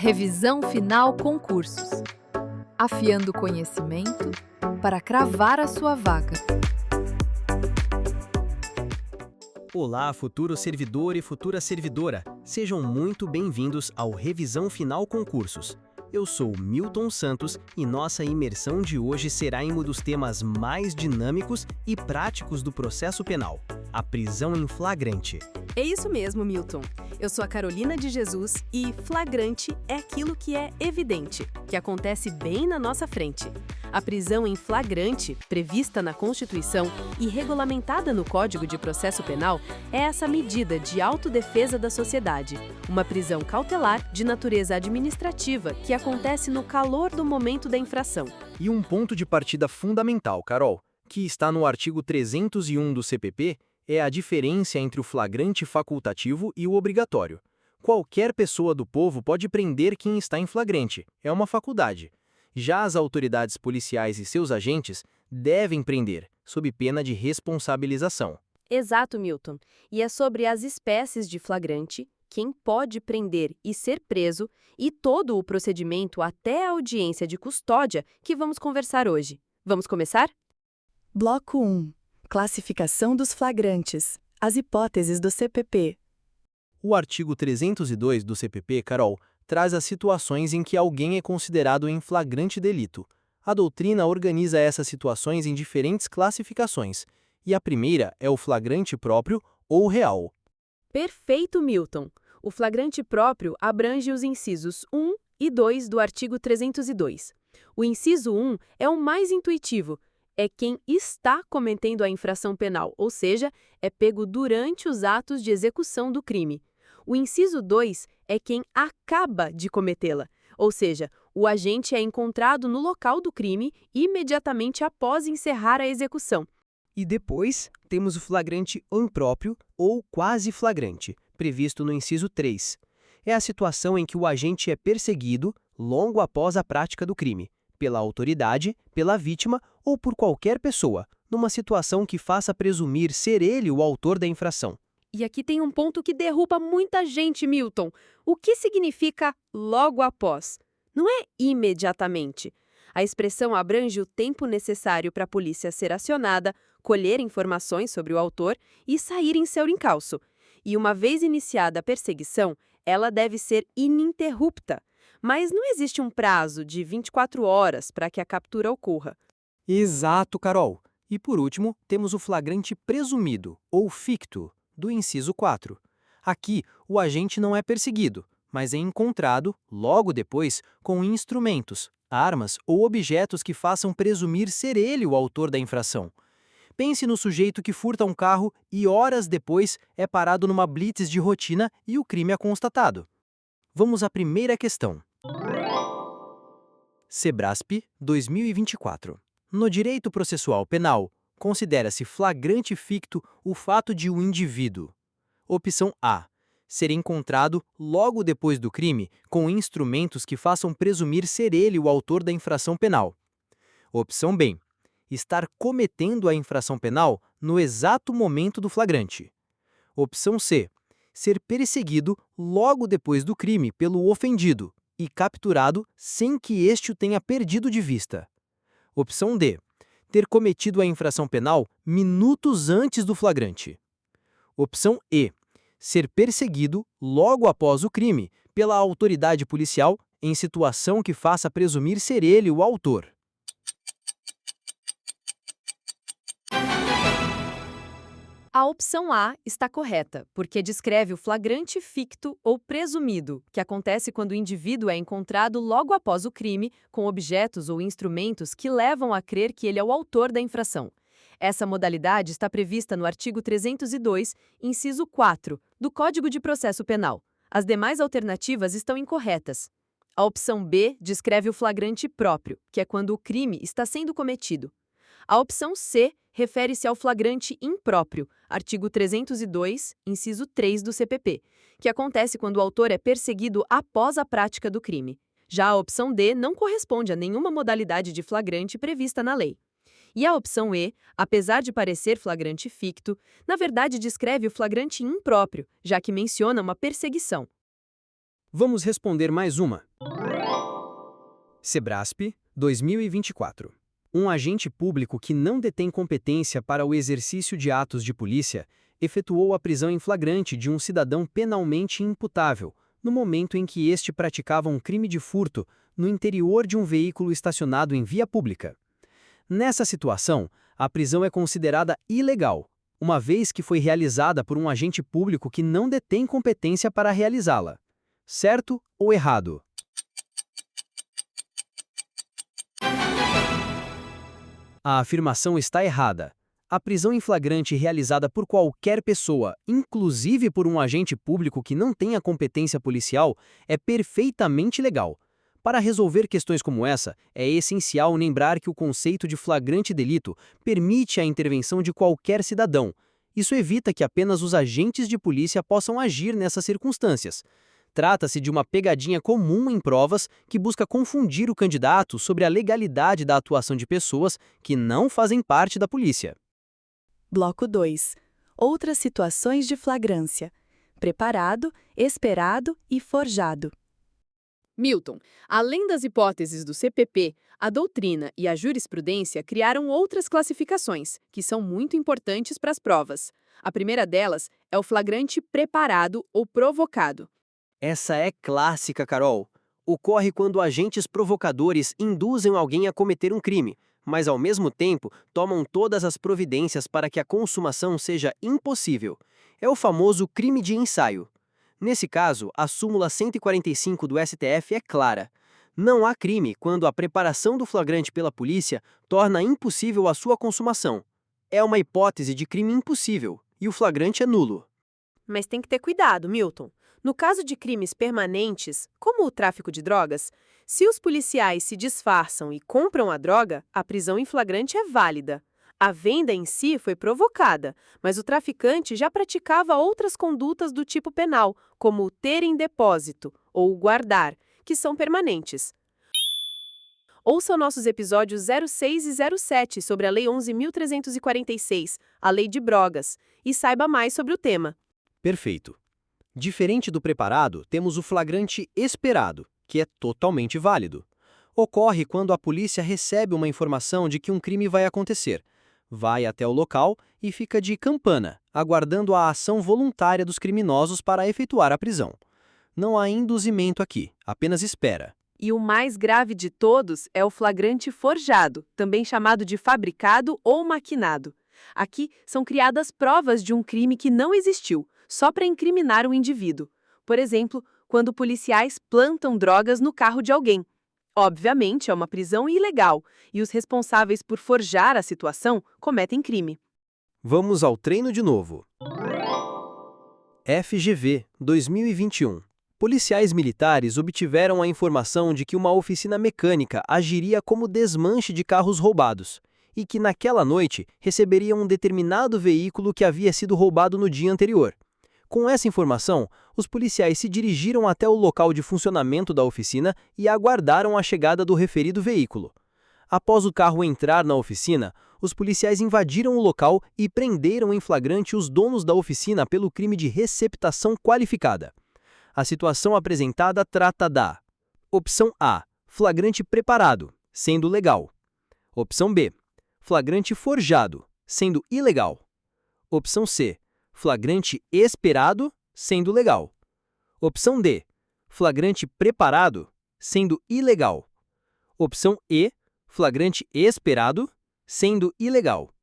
Revisão final concursos. Afiando o conhecimento para cravar a sua vaga. Olá, futuro servidor e futura servidora. Sejam muito bem-vindos ao Revisão Final Concursos. Eu sou Milton Santos e nossa imersão de hoje será em um dos temas mais dinâmicos e práticos do processo penal, a prisão em flagrante. É isso mesmo, Milton. Eu sou a Carolina de Jesus e flagrante é aquilo que é evidente, que acontece bem na nossa frente. A prisão em flagrante, prevista na Constituição e regulamentada no Código de Processo Penal, é essa medida de autodefesa da sociedade, uma prisão cautelar de natureza administrativa que acontece no calor do momento da infração. E um ponto de partida fundamental, Carol, que está no artigo 301 do CPP, é a diferença entre o flagrante facultativo e o obrigatório. Qualquer pessoa do povo pode prender quem está em flagrante, é uma faculdade. Já as autoridades policiais e seus agentes devem prender, sob pena de responsabilização. Exato, Milton. E é sobre as espécies de flagrante, quem pode prender e ser preso, e todo o procedimento até a audiência de custódia que vamos conversar hoje. Vamos começar? Bloco 1. Classificação dos flagrantes. As hipóteses do CPP. O artigo 302 do CPP, Carol, traz as situações em que alguém é considerado em flagrante delito. A doutrina organiza essas situações em diferentes classificações, e a primeira é o flagrante próprio ou real. Perfeito, Milton. O flagrante próprio abrange os incisos 1 e 2 do artigo 302. O inciso 1 é o mais intuitivo. É quem está cometendo a infração penal, ou seja, é pego durante os atos de execução do crime. O inciso 2 é quem acaba de cometê-la, ou seja, o agente é encontrado no local do crime imediatamente após encerrar a execução. E depois, temos o flagrante impróprio ou quase flagrante, previsto no inciso 3. É a situação em que o agente é perseguido logo após a prática do crime, pela autoridade, pela vítima ou por qualquer pessoa, numa situação que faça presumir ser ele o autor da infração. E aqui tem um ponto que derruba muita gente, Milton. O que significa logo após? Não é imediatamente. A expressão abrange o tempo necessário para a polícia ser acionada, colher informações sobre o autor e sair em seu encalço. E uma vez iniciada a perseguição, ela deve ser ininterrupta. Mas não existe um prazo de 24 horas para que a captura ocorra. Exato, Carol. E por último, temos o flagrante presumido, ou ficto, do inciso 4. Aqui, o agente não é perseguido, mas é encontrado, logo depois, com instrumentos, armas ou objetos que façam presumir ser ele o autor da infração. Pense no sujeito que furta um carro e horas depois é parado numa blitz de rotina e o crime é constatado. Vamos à primeira questão. Sebrasp 2024. No direito processual penal, considera-se flagrante ficto o fato de um indivíduo. Opção A. Ser encontrado logo depois do crime com instrumentos que façam presumir ser ele o autor da infração penal. Opção B. Estar cometendo a infração penal no exato momento do flagrante. Opção C. Ser perseguido logo depois do crime pelo ofendido e capturado sem que este o tenha perdido de vista. Opção D. Ter cometido a infração penal minutos antes do flagrante. Opção E. Ser perseguido logo após o crime pela autoridade policial em situação que faça presumir ser ele o autor. A opção A está correta, porque descreve o flagrante ficto ou presumido, que acontece quando o indivíduo é encontrado logo após o crime, com objetos ou instrumentos que levam a crer que ele é o autor da infração. Essa modalidade está prevista no artigo 302, inciso 4, do Código de Processo Penal. As demais alternativas estão incorretas. A opção B descreve o flagrante próprio, que é quando o crime está sendo cometido. A opção C refere-se ao flagrante impróprio, artigo 302, inciso 3 do CPP, que acontece quando o autor é perseguido após a prática do crime. Já a opção D não corresponde a nenhuma modalidade de flagrante prevista na lei. E a opção E, apesar de parecer flagrante ficto, na verdade descreve o flagrante impróprio, já que menciona uma perseguição. Vamos responder mais uma. Sebrasp, 2024. Um agente público que não detém competência para o exercício de atos de polícia efetuou a prisão em flagrante de um cidadão penalmente imputável, no momento em que este praticava um crime de furto no interior de um veículo estacionado em via pública. Nessa situação, a prisão é considerada ilegal, uma vez que foi realizada por um agente público que não detém competência para realizá-la. Certo ou errado? A afirmação está errada. A prisão em flagrante realizada por qualquer pessoa, inclusive por um agente público que não tenha competência policial, é perfeitamente legal. Para resolver questões como essa, é essencial lembrar que o conceito de flagrante delito permite a intervenção de qualquer cidadão. Isso evita que apenas os agentes de polícia possam agir nessas circunstâncias. Trata-se de uma pegadinha comum em provas que busca confundir o candidato sobre a legalidade da atuação de pessoas que não fazem parte da polícia. Bloco 2. Outras situações de flagrância. Preparado, esperado e forjado. Milton, além das hipóteses do CPP, a doutrina e a jurisprudência criaram outras classificações, que são muito importantes para as provas. A primeira delas é o flagrante preparado ou provocado. Essa é clássica, Carol. Ocorre quando agentes provocadores induzem alguém a cometer um crime, mas ao mesmo tempo tomam todas as providências para que a consumação seja impossível. É o famoso crime de ensaio. Nesse caso, a súmula 145 do STF é clara. Não há crime quando a preparação do flagrante pela polícia torna impossível a sua consumação. É uma hipótese de crime impossível, e o flagrante é nulo. Mas tem que ter cuidado, Milton. No caso de crimes permanentes, como o tráfico de drogas, se os policiais se disfarçam e compram a droga, a prisão em flagrante é válida. A venda em si foi provocada, mas o traficante já praticava outras condutas do tipo penal, como o ter em depósito ou o guardar, que são permanentes. Ouça nossos episódios 06 e 07 sobre a Lei 11.346, a Lei de Drogas, e saiba mais sobre o tema. Perfeito. Diferente do preparado, temos o flagrante esperado, que é totalmente válido. Ocorre quando a polícia recebe uma informação de que um crime vai acontecer, vai até o local e fica de campana, aguardando a ação voluntária dos criminosos para efetuar a prisão. Não há induzimento aqui, apenas espera. E o mais grave de todos é o flagrante forjado, também chamado de fabricado ou maquinado. Aqui são criadas provas de um crime que não existiu, só para incriminar o indivíduo. Por exemplo, quando policiais plantam drogas no carro de alguém. Obviamente, é uma prisão ilegal, e os responsáveis por forjar a situação cometem crime. Vamos ao treino de novo. FGV 2021. Policiais militares obtiveram a informação de que uma oficina mecânica agiria como desmanche de carros roubados e que naquela noite receberia um determinado veículo que havia sido roubado no dia anterior. Com essa informação, os policiais se dirigiram até o local de funcionamento da oficina e aguardaram a chegada do referido veículo. Após o carro entrar na oficina, os policiais invadiram o local e prenderam em flagrante os donos da oficina pelo crime de receptação qualificada. A situação apresentada trata da opção A, flagrante preparado, sendo legal. Opção B, flagrante forjado, sendo ilegal. Opção C, flagrante esperado, sendo legal. Opção D, flagrante preparado, sendo ilegal. Opção E, flagrante esperado, sendo ilegal.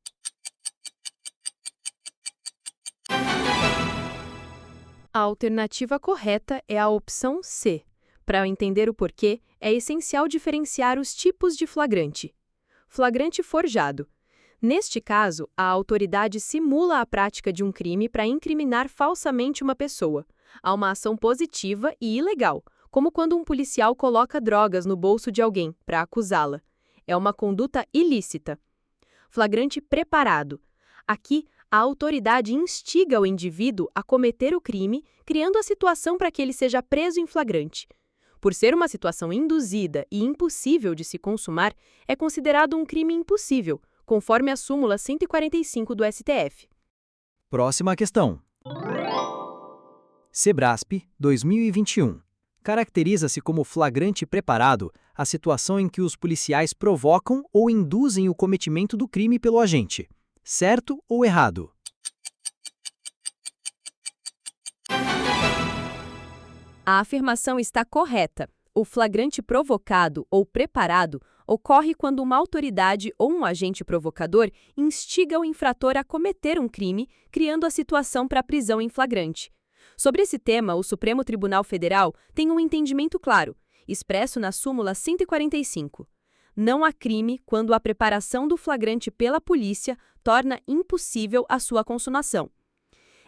A alternativa correta é a opção C. Para entender o porquê, é essencial diferenciar os tipos de flagrante. Flagrante forjado. Neste caso, a autoridade simula a prática de um crime para incriminar falsamente uma pessoa. Há uma ação positiva e ilegal, como quando um policial coloca drogas no bolso de alguém para acusá-la. É uma conduta ilícita. Flagrante preparado. Aqui, a autoridade instiga o indivíduo a cometer o crime, criando a situação para que ele seja preso em flagrante. Por ser uma situação induzida e impossível de se consumar, é considerado um crime impossível, conforme a súmula 145 do STF. Próxima questão. Sebrasp, 2021. Caracteriza-se como flagrante preparado a situação em que os policiais provocam ou induzem o cometimento do crime pelo agente. Certo ou errado? A afirmação está correta. O flagrante provocado ou preparado ocorre quando uma autoridade ou um agente provocador instiga o infrator a cometer um crime, criando a situação para a prisão em flagrante. Sobre esse tema, o Supremo Tribunal Federal tem um entendimento claro, expresso na súmula 145. Não há crime quando a preparação do flagrante pela polícia torna impossível a sua consumação.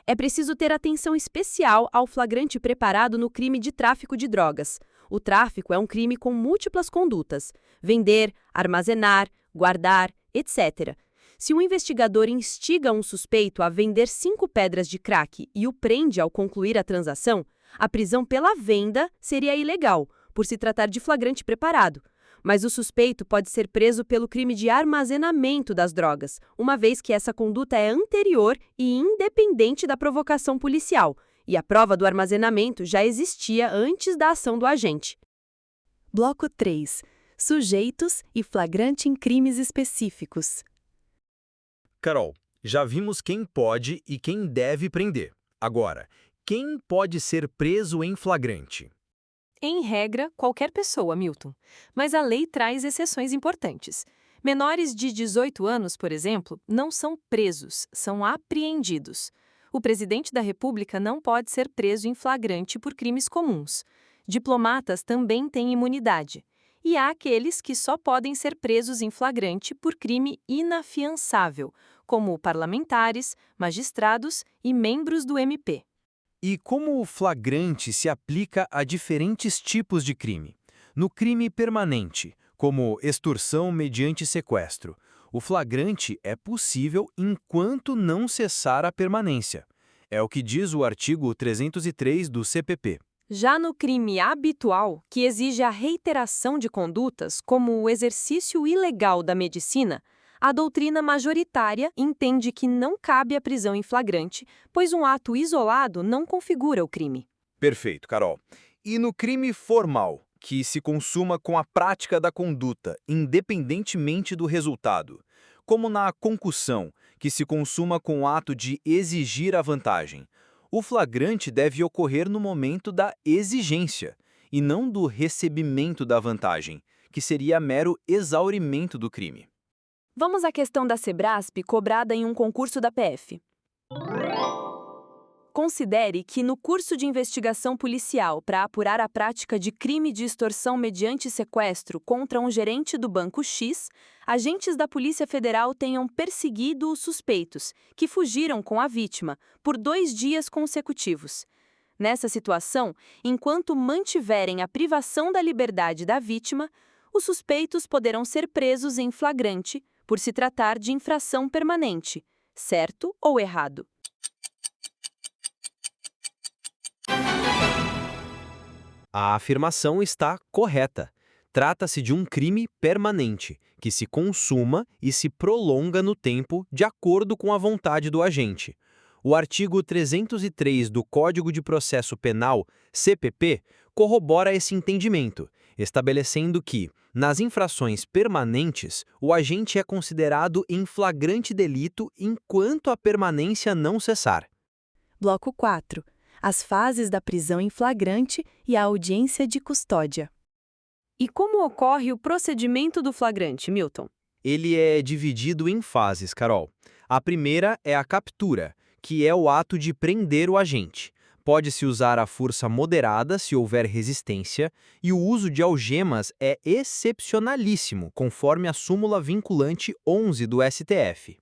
É preciso ter atenção especial ao flagrante preparado no crime de tráfico de drogas. O tráfico é um crime com múltiplas condutas: vender, armazenar, guardar, etc. Se um investigador instiga um suspeito a vender 5 pedras de crack e o prende ao concluir a transação, a prisão pela venda seria ilegal, por se tratar de flagrante preparado. Mas o suspeito pode ser preso pelo crime de armazenamento das drogas, uma vez que essa conduta é anterior e independente da provocação policial, e a prova do armazenamento já existia antes da ação do agente. Bloco 3. Sujeitos e flagrante em crimes específicos. Carol, já vimos quem pode e quem deve prender. Agora, quem pode ser preso em flagrante? Em regra, qualquer pessoa, Milton. Mas a lei traz exceções importantes. Menores de 18 anos, por exemplo, não são presos, são apreendidos. O presidente da República não pode ser preso em flagrante por crimes comuns. Diplomatas também têm imunidade. E há aqueles que só podem ser presos em flagrante por crime inafiançável, como parlamentares, magistrados e membros do MP. E como o flagrante se aplica a diferentes tipos de crime? No crime permanente, como extorsão mediante sequestro, o flagrante é possível enquanto não cessar a permanência. É o que diz o artigo 303 do CPP. Já no crime habitual, que exige a reiteração de condutas, como o exercício ilegal da medicina, a doutrina majoritária entende que não cabe a prisão em flagrante, pois um ato isolado não configura o crime. Perfeito, Carol. E no crime formal, que se consuma com a prática da conduta, independentemente do resultado, como na concussão, que se consuma com o ato de exigir a vantagem, o flagrante deve ocorrer no momento da exigência, e não do recebimento da vantagem, que seria mero exaurimento do crime. Vamos à questão da Sebrasp cobrada em um concurso da PF. Considere que no curso de investigação policial para apurar a prática de crime de extorsão mediante sequestro contra um gerente do Banco X, agentes da Polícia Federal tenham perseguido os suspeitos, que fugiram com a vítima, por 2 dias consecutivos. Nessa situação, enquanto mantiverem a privação da liberdade da vítima, os suspeitos poderão ser presos em flagrante, por se tratar de infração permanente, certo ou errado? A afirmação está correta. Trata-se de um crime permanente, que se consuma e se prolonga no tempo de acordo com a vontade do agente. O artigo 303 do Código de Processo Penal, CPP, corrobora esse entendimento, estabelecendo que, nas infrações permanentes, o agente é considerado em flagrante delito enquanto a permanência não cessar. Bloco 4. As fases da prisão em flagrante e a audiência de custódia. E como ocorre o procedimento do flagrante, Milton? Ele é dividido em fases, Carol. A primeira é a captura, que é o ato de prender o agente. Pode-se usar a força moderada se houver resistência, e o uso de algemas é excepcionalíssimo, conforme a súmula vinculante 11 do STF.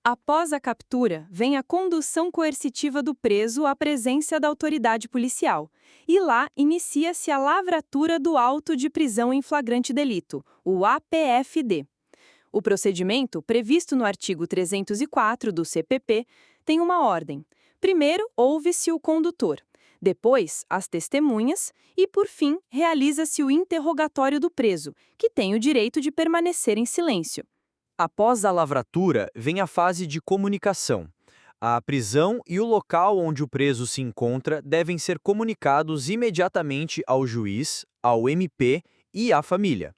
Após a captura, vem a condução coercitiva do preso à presença da autoridade policial. E lá inicia-se a lavratura do auto de prisão em flagrante delito, o APFD. O procedimento, previsto no artigo 304 do CPP, tem uma ordem. Primeiro, ouve-se o condutor. Depois, as testemunhas e, por fim, realiza-se o interrogatório do preso, que tem o direito de permanecer em silêncio. Após a lavratura, vem a fase de comunicação. A prisão e o local onde o preso se encontra devem ser comunicados imediatamente ao juiz, ao MP e à família.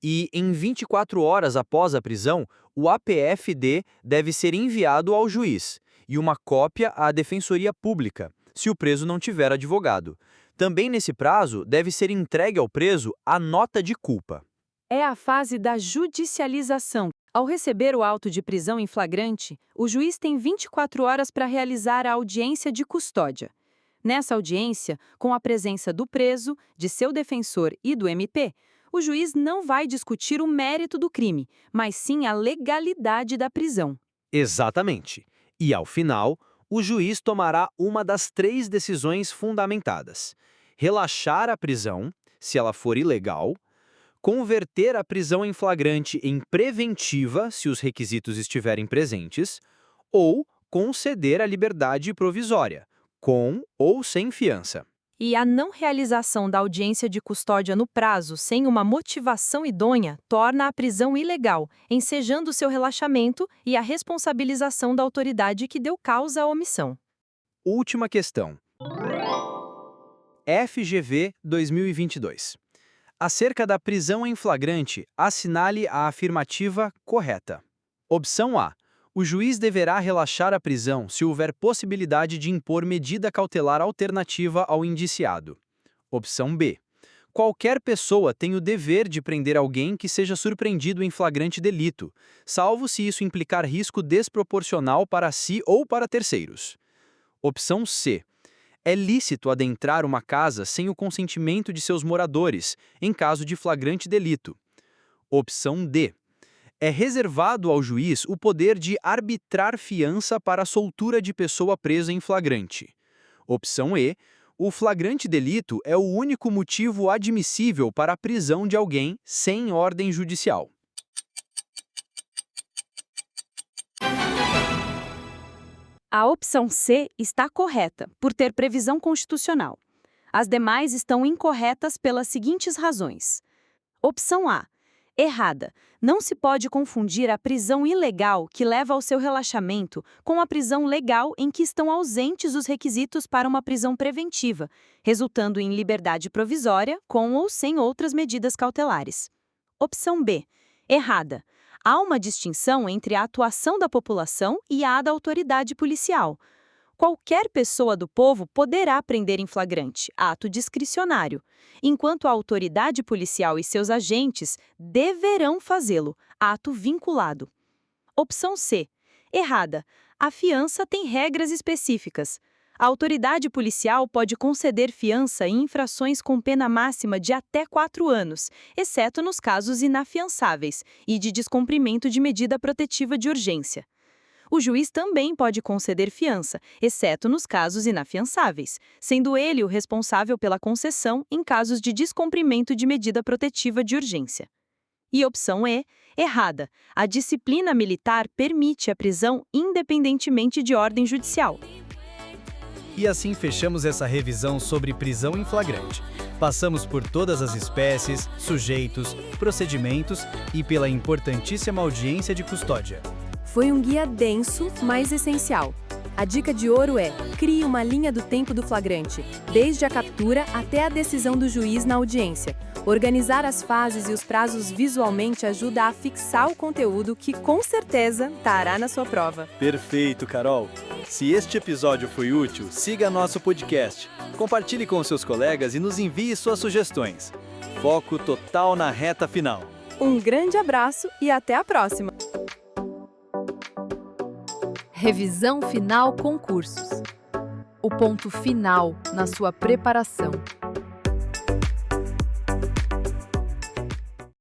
E, em 24 horas após a prisão, o APFD deve ser enviado ao juiz e uma cópia à Defensoria Pública, se o preso não tiver advogado. Também nesse prazo, deve ser entregue ao preso a nota de culpa. É a fase da judicialização. Ao receber o auto de prisão em flagrante, o juiz tem 24 horas para realizar a audiência de custódia. Nessa audiência, com a presença do preso, de seu defensor e do MP, o juiz não vai discutir o mérito do crime, mas sim a legalidade da prisão. Exatamente. E, ao final, o juiz tomará uma das 3 decisões fundamentadas: relaxar a prisão, se ela for ilegal, converter a prisão em flagrante em preventiva, se os requisitos estiverem presentes, ou conceder a liberdade provisória, com ou sem fiança. E a não realização da audiência de custódia no prazo sem uma motivação idônea torna a prisão ilegal, ensejando seu relaxamento e a responsabilização da autoridade que deu causa à omissão. Última questão. FGV 2022. Acerca da prisão em flagrante, assinale a afirmativa correta. Opção A. O juiz deverá relaxar a prisão se houver possibilidade de impor medida cautelar alternativa ao indiciado. Opção B. Qualquer pessoa tem o dever de prender alguém que seja surpreendido em flagrante delito, salvo se isso implicar risco desproporcional para si ou para terceiros. Opção C. É lícito adentrar uma casa sem o consentimento de seus moradores, em caso de flagrante delito. Opção D. É reservado ao juiz o poder de arbitrar fiança para a soltura de pessoa presa em flagrante. Opção E. O flagrante delito é o único motivo admissível para a prisão de alguém sem ordem judicial. A opção C está correta, por ter previsão constitucional. As demais estão incorretas pelas seguintes razões. Opção A. Errada. Não se pode confundir a prisão ilegal, que leva ao seu relaxamento, com a prisão legal em que estão ausentes os requisitos para uma prisão preventiva, resultando em liberdade provisória, com ou sem outras medidas cautelares. Opção B. Errada. Há uma distinção entre a atuação da população e a da autoridade policial. Qualquer pessoa do povo poderá prender em flagrante, ato discricionário, enquanto a autoridade policial e seus agentes deverão fazê-lo, ato vinculado. Opção C. Errada. A fiança tem regras específicas. A autoridade policial pode conceder fiança em infrações com pena máxima de até 4 anos, exceto nos casos inafiançáveis e de descumprimento de medida protetiva de urgência. O juiz também pode conceder fiança, exceto nos casos inafiançáveis, sendo ele o responsável pela concessão em casos de descumprimento de medida protetiva de urgência. E opção E, errada. A disciplina militar permite a prisão independentemente de ordem judicial. E assim fechamos essa revisão sobre prisão em flagrante. Passamos por todas as espécies, sujeitos, procedimentos e pela importantíssima audiência de custódia. Foi um guia denso, mas essencial. A dica de ouro é: crie uma linha do tempo do flagrante, desde a captura até a decisão do juiz na audiência. Organizar as fases e os prazos visualmente ajuda a fixar o conteúdo que, com certeza, estará na sua prova. Perfeito, Carol! Se este episódio foi útil, siga nosso podcast, compartilhe com seus colegas e nos envie suas sugestões. Foco total na reta final. Um grande abraço e até a próxima! Revisão final concursos. O ponto final na sua preparação.